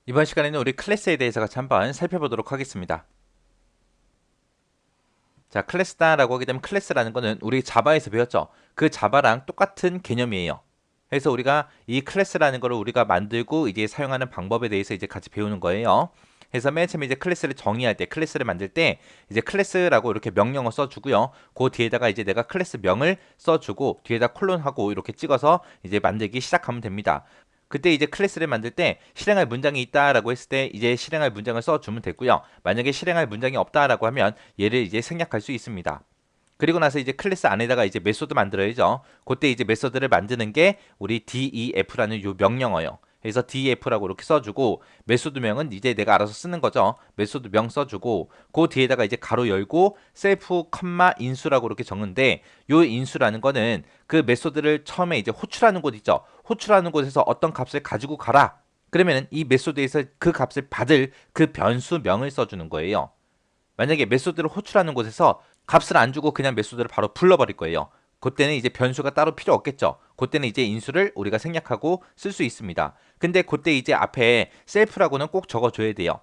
이번 시간에는 우리 클래스에 대해서 같이 한번 살펴보도록 하겠습니다. 자, 클래스다라고 하게 되면 클래스라는 거는 우리 자바에서 배웠죠. 그 자바랑 똑같은 개념이에요. 그래서 우리가 이 클래스라는 거를 우리가 만들고 이제 사용하는 방법에 대해서 이제 같이 배우는 거예요. 그래서 맨 처음에 이제 클래스를 정의할 때, 클래스를 만들 때 이제 클래스라고 이렇게 명령어 써주고요. 그 뒤에다가 이제 내가 클래스 명을 써주고 뒤에다 콜론하고 이렇게 찍어서 이제 만들기 시작하면 됩니다. 그때 이제 클래스를 만들 때 실행할 문장이 있다라고 했을 때 이제 실행할 문장을 써주면 되고요. 만약에 실행할 문장이 없다라고 하면 얘를 이제 생략할 수 있습니다. 그리고 나서 이제 클래스 안에다가 이제 메소드 만들어야죠. 그때 이제 메소드를 만드는 게 우리 def라는 요 명령어예요. 그래서 def라고 이렇게 써주고 메소드명은 이제 내가 알아서 쓰는 거죠. 메소드명 써주고 그 뒤에다가 이제 가로 열고 셀프 컴마 인수라고 이렇게 적는데 요 인수라는 거는 그 메소드를 처음에 이제 호출하는 곳 있죠. 호출하는 곳에서 어떤 값을 가지고 가라. 그러면은 이 메소드에서 그 값을 받을 그 변수명을 써주는 거예요. 만약에 메소드를 호출하는 곳에서 값을 안 주고 그냥 메소드를 바로 불러버릴 거예요. 그때는 이제 변수가 따로 필요 없겠죠. 그때는 이제 인수를 우리가 생략하고 쓸 수 있습니다. 근데 그때 이제 앞에 셀프라고는 꼭 적어줘야 돼요.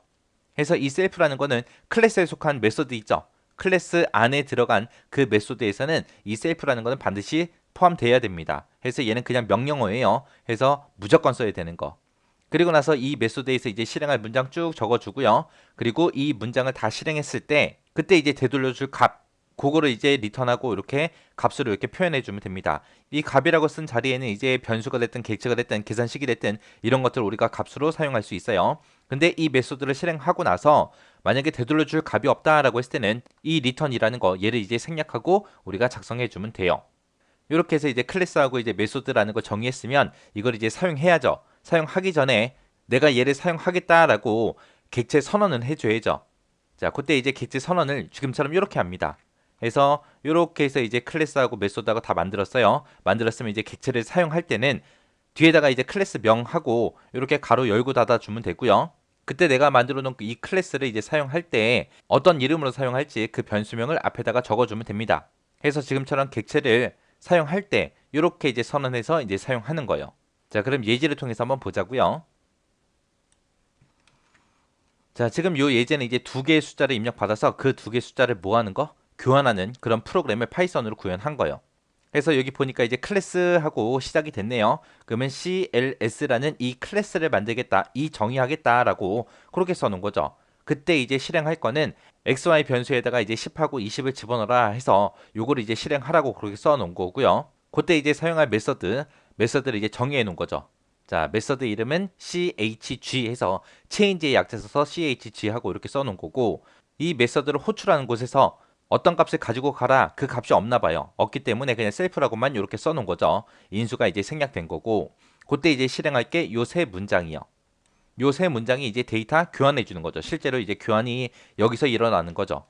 그래서 이 셀프라는 거는 클래스에 속한 메소드 있죠. 클래스 안에 들어간 그 메소드에서는 이 셀프라는 거는 반드시 포함돼야 됩니다. 그래서 얘는 그냥 명령어예요. 그래서 무조건 써야 되는 거. 그리고 나서 이 메소드에서 이제 실행할 문장 쭉 적어주고요. 그리고 이 문장을 다 실행했을 때 그때 이제 되돌려줄 값 그거를 이제 리턴하고 이렇게 값으로 이렇게 표현해 주면 됩니다. 이 값이라고 쓴 자리에는 이제 변수가 됐든 객체가 됐든 계산식이 됐든 이런 것들을 우리가 값으로 사용할 수 있어요. 근데 이 메소드를 실행하고 나서 만약에 되돌려줄 값이 없다라고 했을 때는 이 리턴이라는 거 얘를 이제 생략하고 우리가 작성해 주면 돼요. 이렇게 해서 이제 클래스하고 이제 메소드라는 거 정의했으면 이걸 이제 사용해야죠. 사용하기 전에 내가 얘를 사용하겠다라고 객체 선언은 해줘야죠. 자, 그때 이제 객체 선언을 지금처럼 이렇게 합니다. 그래서 이렇게 해서 이제 클래스하고 메소드하고 다 만들었어요. 만들었으면 이제 객체를 사용할 때는 뒤에다가 이제 클래스 명하고 이렇게 가로 열고 닫아 주면 되고요. 그때 내가 만들어 놓은 이 클래스를 이제 사용할 때 어떤 이름으로 사용할지 그 변수명을 앞에다가 적어 주면 됩니다. 그래서 지금처럼 객체를 사용할 때 이렇게 이제 선언해서 이제 사용하는 거예요. 자, 그럼 예제를 통해서 한번 보자고요. 자, 지금 요 예제는 이제 두 개의 숫자를 입력받아서 그 두 개의 숫자를 모아는 거, 교환하는 그런 프로그램을 파이썬으로 구현한 거예요. 그래서 여기 보니까 이제 클래스하고 시작이 됐네요. 그러면 CLS라는 이 클래스를 만들겠다, 이 정의하겠다라고 그렇게 써놓은 거죠. 그때 이제 실행할 거는 XY 변수에다가 이제 10하고 20을 집어넣어라 해서 요거를 이제 실행하라고 그렇게 써놓은 거고요. 그때 이제 사용할 메서드를 이제 정의해 놓은 거죠. 자, 메서드 이름은 chg 해서 change의 약자 써서 chg 하고 이렇게 써놓은 거고 이 메서드를 호출하는 곳에서 어떤 값을 가지고 가라 그 값이 없나 봐요. 없기 때문에 그냥 셀프라고만 이렇게 써놓은 거죠. 인수가 이제 생략된 거고 그때 이제 실행할 게 요 세 문장이요. 요 세 문장이 이제 데이터 교환해 주는 거죠. 실제로 이제 교환이 여기서 일어나는 거죠.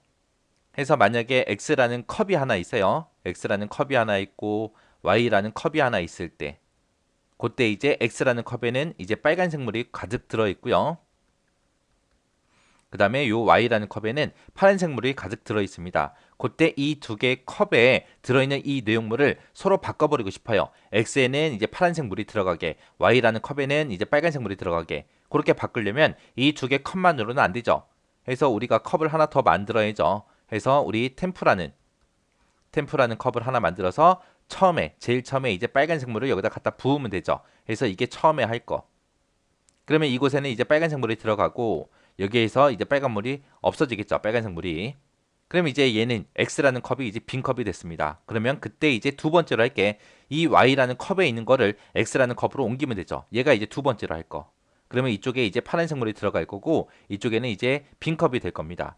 해서 만약에 x라는 컵이 하나 있어요. x라는 컵이 하나 있고 y라는 컵이 하나 있을 때 그때 이제 x라는 컵에는 이제 빨간색 물이 가득 들어 있고요. 그 다음에 요 y라는 컵에는 파란색 물이 가득 들어 있습니다. 그때 이 두 개의 컵에 들어있는 이 내용물을 서로 바꿔버리고 싶어요. x에는 이제 파란색 물이 들어가게, y라는 컵에는 이제 빨간색 물이 들어가게. 그렇게 바꾸려면 이 두 개 컵만으로는 안 되죠. 그래서 우리가 컵을 하나 더 만들어야죠. 그래서 우리 템프라는 컵을 하나 만들어서 제일 처음에 이제 빨간색 물을 여기다 갖다 부으면 되죠. 그래서 이게 처음에 할 거. 그러면 이곳에는 이제 빨간색 물이 들어가고 여기에서 이제 빨간 물이 없어지겠죠. 빨간색 물이. 그럼 이제 얘는 X라는 컵이 이제 빈 컵이 됐습니다. 그러면 그때 이제 두 번째로 할게. 이 Y라는 컵에 있는 거를 X라는 컵으로 옮기면 되죠. 얘가 이제 두 번째로 할 거. 그러면 이쪽에 이제 파란색 물이 들어갈 거고 이쪽에는 이제 빈 컵이 될 겁니다.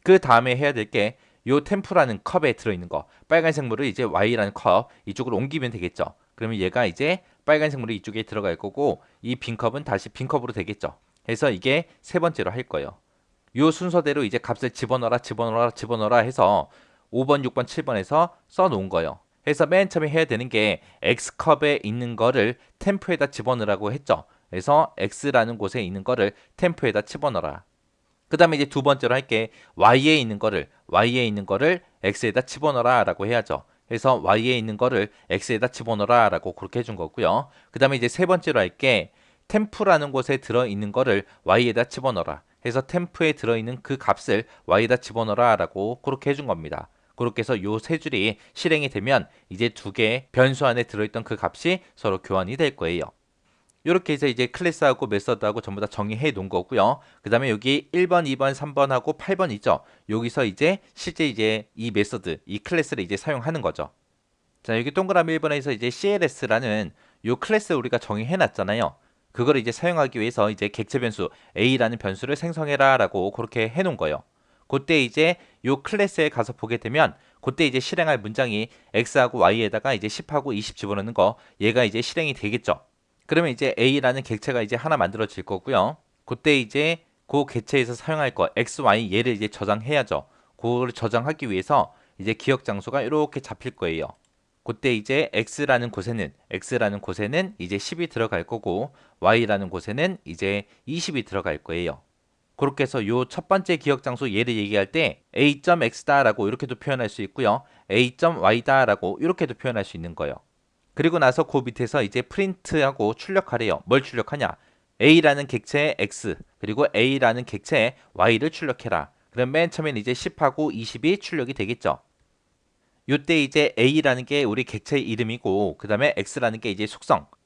그 다음에 해야 될 게 요 템프라는 컵에 들어있는 거 빨간색 물을 이제 Y라는 컵 이쪽으로 옮기면 되겠죠. 그러면 얘가 이제 빨간색 물이 이쪽에 들어갈 거고 이 빈 컵은 다시 빈 컵으로 되겠죠. 해서 이게 세 번째로 할 거예요. 요 순서대로 이제 값을 집어넣어라 해서 5번, 6번, 7번에서 써놓은 거예요. 그래서 맨 처음에 해야 되는 게 X컵에 있는 거를 템프에다 집어넣으라고 했죠. 그래서 X라는 곳에 있는 거를 템프에다 집어넣어라. 그 다음에 이제 두 번째로 할게 Y에 있는 거를 X에다 집어넣어라 라고 해야죠. 그래서 Y에 있는 거를 X에다 집어넣어라 라고 그렇게 해준 거고요. 그 다음에 이제 세 번째로 할게 템프라는 곳에 들어있는 거를 y에다 집어넣어라 해서 템프에 들어있는 그 값을 y에다 집어넣어라 라고 그렇게 해준 겁니다. 그렇게 해서 요 세 줄이 실행이 되면 이제 두 개의 변수 안에 들어있던 그 값이 서로 교환이 될 거예요. 이렇게 해서 이제 클래스하고 메서드하고 전부 다 정의해 놓은 거고요. 그 다음에 여기 1번, 2번, 3번하고 8번 있죠. 여기서 이제 실제 이제 이 메서드, 이 클래스를 이제 사용하는 거죠. 자, 여기 동그라미 1번에서 이제 CLS라는 요 클래스 우리가 정의해 놨잖아요. 그걸 이제 사용하기 위해서 이제 객체 변수 A라는 변수를 생성해라 라고 그렇게 해 놓은 거예요. 그때 이제 요 클래스에 가서 보게 되면 그때 이제 실행할 문장이 X하고 Y에다가 이제 10하고 20 집어넣는 거 얘가 이제 실행이 되겠죠. 그러면 이제 A라는 객체가 이제 하나 만들어질 거고요. 그때 이제 그 객체에서 사용할 거 X, Y 얘를 이제 저장해야죠. 그걸 저장하기 위해서 이제 기억 장소가 이렇게 잡힐 거예요. 그때 이제 X라는 곳에는 이제 10이 들어갈 거고 Y라는 곳에는 이제 20이 들어갈 거예요. 그렇게 해서 요 첫 번째 기억 장소 얘를 얘기할 때 A.X다라고 이렇게도 표현할 수 있고요. A.Y다라고 이렇게도 표현할 수 있는 거예요. 그리고 나서 그 밑에서 이제 프린트하고 출력하래요. 뭘 출력하냐? A라는 객체에 X 그리고 A라는 객체에 Y를 출력해라. 그럼 맨 처음엔 이제 10하고 20이 출력이 되겠죠. 요때 이제 A라는 게 우리 객체 이름이고 그 다음에 X라는 게 이제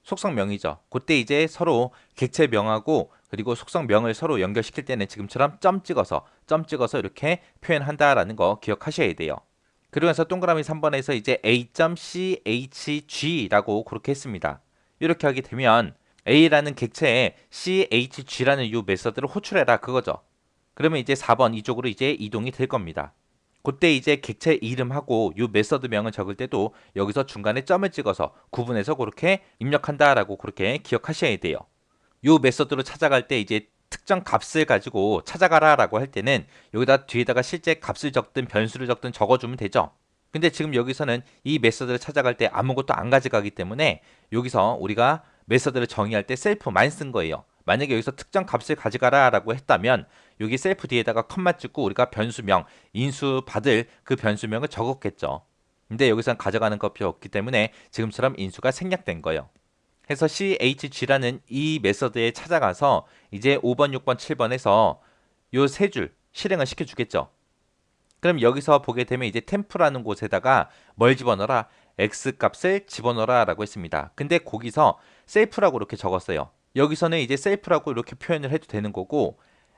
속성명이죠. 그때 이제 서로 객체명하고 그리고 속성명을 서로 연결시킬 때는 지금처럼 점 찍어서 이렇게 표현한다라는 거 기억하셔야 돼요. 그리고 나서 동그라미 3번에서 이제 A.chg라고 그렇게 했습니다. 이렇게 하게 되면 A라는 객체에 chg라는 이 메서드를 호출해라 그거죠. 그러면 이제 4번 이쪽으로 이제 이동이 될 겁니다. 그때 이제 객체 이름하고 이 메서드명을 적을 때도 여기서 중간에 점을 찍어서 구분해서 그렇게 입력한다라고 그렇게 기억하셔야 돼요. 이 메서드로 찾아갈 때 이제 특정 값을 가지고 찾아가라라고 할 때는 여기다 뒤에다가 실제 값을 적든 변수를 적든 적어주면 되죠. 근데 지금 여기서는 이 메서드를 찾아갈 때 아무것도 안 가져가기 때문에 여기서 우리가 메서드를 정의할 때 셀프만 쓴 거예요. 만약에 여기서 특정 값을 가져가라라고 했다면 여기 셀프 뒤에다가 컴마 찍고 우리가 변수명, 인수 받을 그 변수명을 적었겠죠. 근데 여기선 가져가는 것 필요 없기 때문에 지금처럼 인수가 생략된 거예요. 해서 chg라는 이 메서드에 찾아가서 이제 5번, 6번, 7번에서 요 세 줄 실행을 시켜주겠죠. 그럼 여기서 보게 되면 이제 템프라는 곳에다가 뭘 집어넣어라? x 값을 집어넣어라 라고 했습니다. 근데 거기서 셀프라고 이렇게 적었어요. 여기서는 이제 셀프라고 이렇게 표현을 해도 되는 거고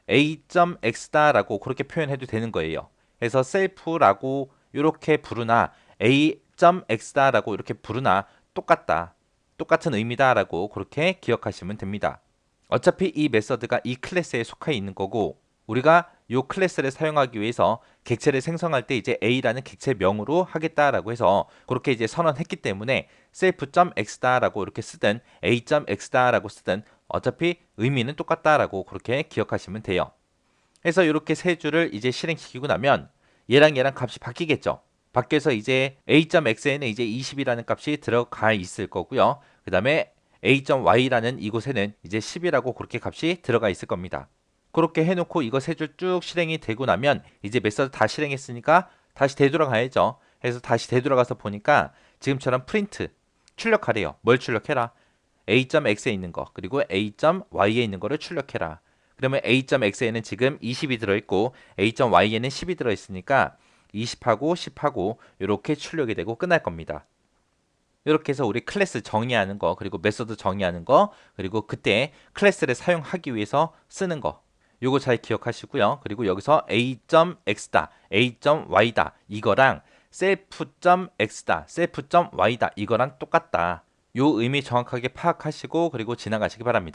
a.x다 라고 그렇게 표현해도 되는 거예요. 그래서 셀프라고 이렇게 부르나 a.x다 라고 이렇게 부르나 똑같은 의미다 라고 그렇게 기억하시면 됩니다. 어차피 이 메서드가 이 클래스에 속해 있는 거고 우리가 이 클래스를 사용하기 위해서 객체를 생성할 때 이제 A라는 객체명으로 하겠다라고 해서 그렇게 이제 선언했기 때문에 self.x다라고 이렇게 쓰든 A.x다라고 쓰든 어차피 의미는 똑같다라고 그렇게 기억하시면 돼요. 그래서 이렇게 세 줄을 이제 실행시키고 나면 얘랑 값이 바뀌겠죠. 바뀌어서 이제 A.x에는 이제 20이라는 값이 들어가 있을 거고요. 그 다음에 A.y라는 이곳에는 이제 10이라고 그렇게 값이 들어가 있을 겁니다. 그렇게 해놓고 이거 세 줄 쭉 실행이 되고 나면 이제 메서드 다 실행했으니까 다시 되돌아가야죠. 그래서 다시 되돌아가서 보니까 지금처럼 프린트 출력하래요. 뭘 출력해라? A.x에 있는 거 그리고 A.y에 있는 거를 출력해라. 그러면 A.x에는 지금 20이 들어있고 A.y에는 10이 들어있으니까 20하고 10하고 이렇게 출력이 되고 끝날 겁니다. 이렇게 해서 우리 클래스 정의하는 거 그리고 메서드 정의하는 거 그리고 그때 클래스를 사용하기 위해서 쓰는 거 요거 잘 기억하시고요. 그리고 여기서 A.x다, A.y다 이거랑 self.x다, self.y다 이거랑 똑같다. 요 의미 정확하게 파악하시고 그리고 지나가시기 바랍니다.